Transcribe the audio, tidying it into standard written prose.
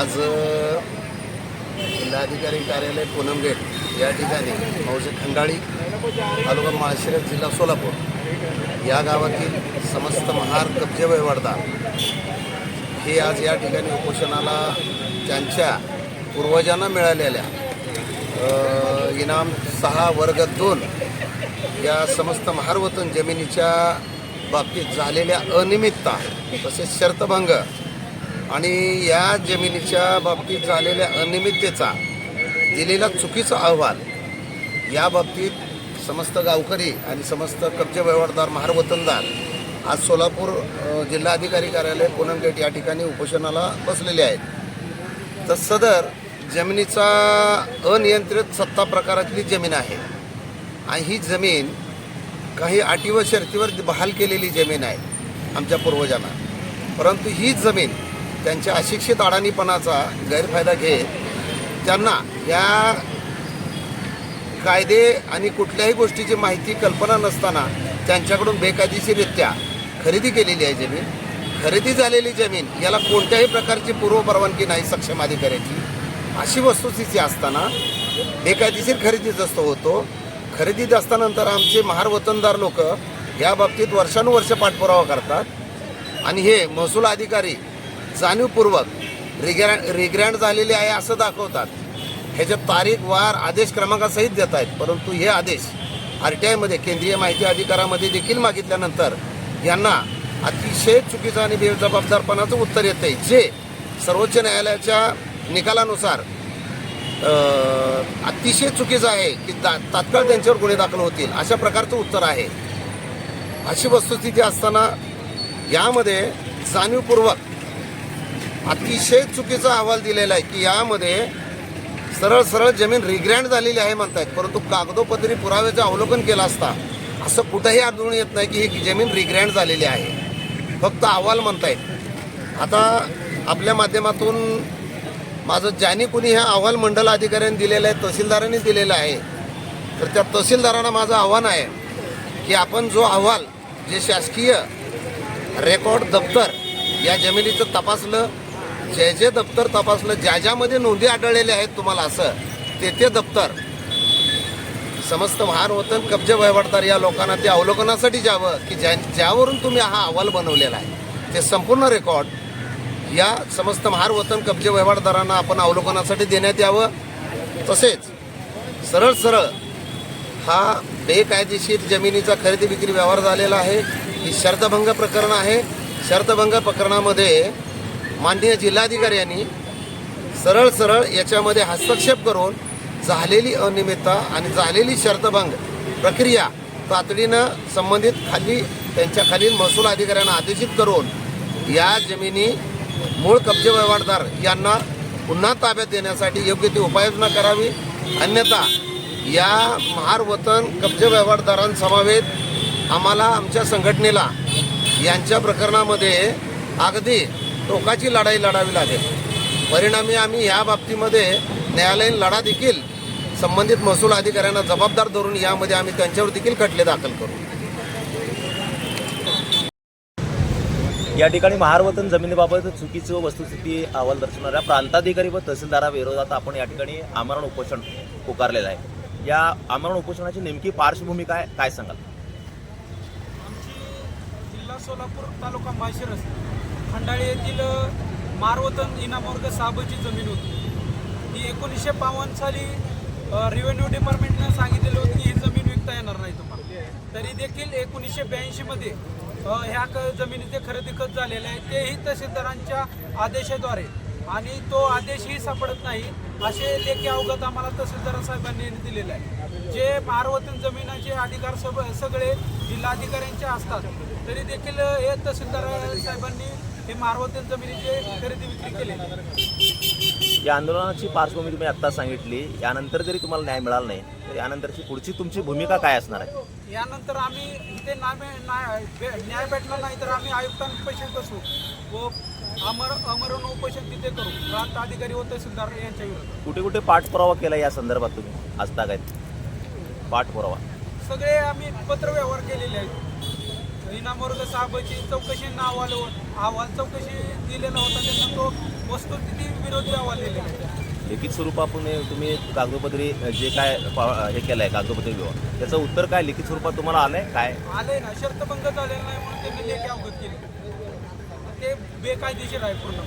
आज जिल्हाधिकारी कार्यालय पूनम गेट या ठिकाणी मौजे खंडाळी तालुका माळशिरस जिल्हा सोलापूर या गावातील समस्त महार कब्जे वहिवाटदार हे आज या ठिकाणी उपोषणाला त्यांच्या पूर्वजांना मिळालेल्या इनाम 6 वर्ग 2 या समस्त महार वतन जमिनीच्या बाबतीत झालेल्या अनियमितता तसेच शर्तभंग आणि या जमिनीच्या बाबतीत झालेल्या अनियमिततेचा दिलेला चुकीचा अहवाल या बाबतीत समस्त गावकरी आणि समस्त कब्जे वहिवाटदार महार वतनदार आज सोलापूर जिल्हाधिकारी कार्यालय पूनम गेट या ठिकाणी उपोषणाला बसलेले आहेत. तर सदर जमिनीचा अनियंत्रित सत्ता प्रकारातली जमीन आहे आणि ही जमीन काही अटी व शर्तीवर बहाल केलेली जमीन आहे आमच्या पूर्वजांना. परंतु ही जमीन त्यांच्या अशिक्षित अडाणीपणाचा गैरफायदा घेत त्यांना या कायदे आणि कुठल्याही गोष्टीची माहिती कल्पना नसताना त्यांच्याकडून बेकायदेशीररित्या खरेदी केलेली आहे जमीन. खरेदी झालेली जमीन याला कोणत्याही प्रकारची पूर्वपरवानगी नाही सक्षम अधिकाऱ्याची. अशी वस्तुस्थिती असताना बेकायदेशीर खरेदीच असतो होतो. खरेदीत असतानंतर आमचे महार वतनदार लोक या बाबतीत वर्षानुवर्ष पाठपुरावा करतात आणि हे महसूल अधिकारी जाणीवपूर्वक रिग्रँड झालेले आहे असं दाखवतात. ह्याच्या तारीख वार आदेश क्रमांकासहित देत आहेत. परंतु हे आदेश RTIमध्ये केंद्रीय माहिती अधिकारामध्ये देखील मागितल्यानंतर यांना अतिशय चुकीचं आणि बेजबाबदारपणाचं उत्तर येतं आहे, जे सर्वोच्च न्यायालयाच्या निकालानुसार अतिशय चुकीचं आहे की तात्काळ त्यांच्यावर गुन्हे दाखल होतील अशा प्रकारचं उत्तर आहे. अशी वस्तुस्थिती असताना यामध्ये जाणीवपूर्वक अतिशय चुकीचा अहवाल दिलेला आहे की यामध्ये सरळ जमीन रिग्रँड झालेली आहे म्हणतायत. परंतु कागदोपत्री पुराव्याचं अवलोकन केलं असता असं कुठंही आढळून येत नाही की ही जमीन रिग्रँड झालेली आहे. फक्त अहवाल म्हणतायत. आता आपल्या माध्यमातून माझं ज्यांनी कुणी ह्या अहवाल मंडल अधिकाऱ्यांनी दिलेलं आहे, तहसीलदारांनी दिलेलं आहे, तर त्या तहसीलदारांना माझं आव्हान आहे की आपण जो अहवाल जे शासकीय रेकॉर्ड दप्तर या जमिनीचं तपासलं, जे दप्तर तपासलं, ज्यामध्ये नोंदी आढळलेल्या आहेत तुम्हाला असं ते दप्तर समस्त महार वतन कब्जे वहिवाटदार या लोकांना ते अवलोकनासाठी द्यावं की ज्यावरून तुम्ही हा अहवाल बनवलेला आहे ते संपूर्ण रेकॉर्ड या समस्त महार वतन कब्जे वहिवाटदारांना आपण अवलोकनासाठी देण्यात यावं. तसेच सरळ हा बेकायदेशीर जमिनीचा खरेदी विक्री व्यवहार झालेला आहे. ही शर्तभंग प्रकरण आहे. शर्तभंग प्रकरणामध्ये माननीय जिल्हाधिकारी यांनी सरळ याच्यामध्ये हस्तक्षेप करून झालेली अनियमितता आणि झालेली शर्तभंग प्रक्रिया तातडीनं संबंधित त्यांच्या खालील महसूल अधिकाऱ्यांना आदेशित करून या जमिनी मूळ कब्जे वहिवाटदार यांना पुन्हा ताब्यात देण्यासाठी योग्य ती उपाययोजना करावी. अन्यथा या महार वतन कब्जे वहिवाटदारांसमवेत आम्हाला आमच्या संघटनेला यांच्या प्रकरणामध्ये अगदी टोकाची लढाई लढावी लागेल. परिणामी आम्ही या बाबतीमध्ये न्यायालयीन लढा देखील संबंधित महसूल अधिकाऱ्यांना जबाबदार धरून यामध्ये आम्ही त्यांच्यावर देखील खटले दाखल करू. या ठिकाणी महार वतन जमिनीबाबत चुकीची वस्तुस्थिती अहवाल दर्शवणाऱ्या प्रांताधिकारी व तहसीलदाराविरोधात आपण या ठिकाणी आमरण उपोषण पुकारलेलं आहे. या आमरण उपोषणाची नेमकी पार्श्वभूमी काय सांगाल? जिल्हा सोलापूर तालुका माळशिरस खंडाळी येथील महारवतन इनाम वर्ग 6ची जमीन होती. ही 1952 साली रेव्हेन्यू डिपार्टमेंटनं सांगितलेलं होतं की ही जमीन विकता येणार नाही तुम्हाला. तरी देखील 1982मध्ये ह्या जमिनीचे खरेदी खत झालेले आहे, तेही तहसीलदारांच्या आदेशाद्वारे, आणि तो आदेशही सापडत नाही असे लेखी अवगत आम्हाला तहसीलदार साहेबांनी दिलेलं आहे. जे महारवतन जमिनीचे अधिकार सगळे जिल्हाधिकाऱ्यांचे असतात, तरी देखील हे तहसीलदार साहेबांनी हे महारवतन जमिनीचे खरेदी विक्री केली. या आंदोलनाची पार्श्वभूमी तुम्ही आत्ता सांगितली. यानंतर जरी तुम्हाला न्याय मिळाला नाही तर यानंतरची पुढची तुमची भूमिका काय असणार आहे? यानंतर आम्ही इथे न्याय भेटला नाही तर आम्ही आयुक्तांपाशी बसू व आमरण उपोषण तिथे करू, प्रांत अधिकारी व तहसीलदार यांच्या विरोधात. कुठे कुठे पाठपुरावा केला या संदर्भात तुम्ही आजतागायत? पाठपुरावा सगळे आम्ही पत्रव्यवहार केलेले आहेत. इनामवर्ग साहेबाची चौकशींना अहवाल चौकशी दिलेला होता. त्यांना तो वस्तुस्थिती विरोधी अहवाल दिलेला आहे. लिखित स्वरूपातून तुम्ही कागदोपत्री जे काय हे केलंय कागदोपत्री विभाग त्याचं उत्तर काय लिखित स्वरूपात तुम्हाला आलंय काय आलंय ना, शर्तभंग झालेला नाही म्हणून त्यांनी लेखी अवगत केली. ते बेकायदेशीर आहे पूर्ण.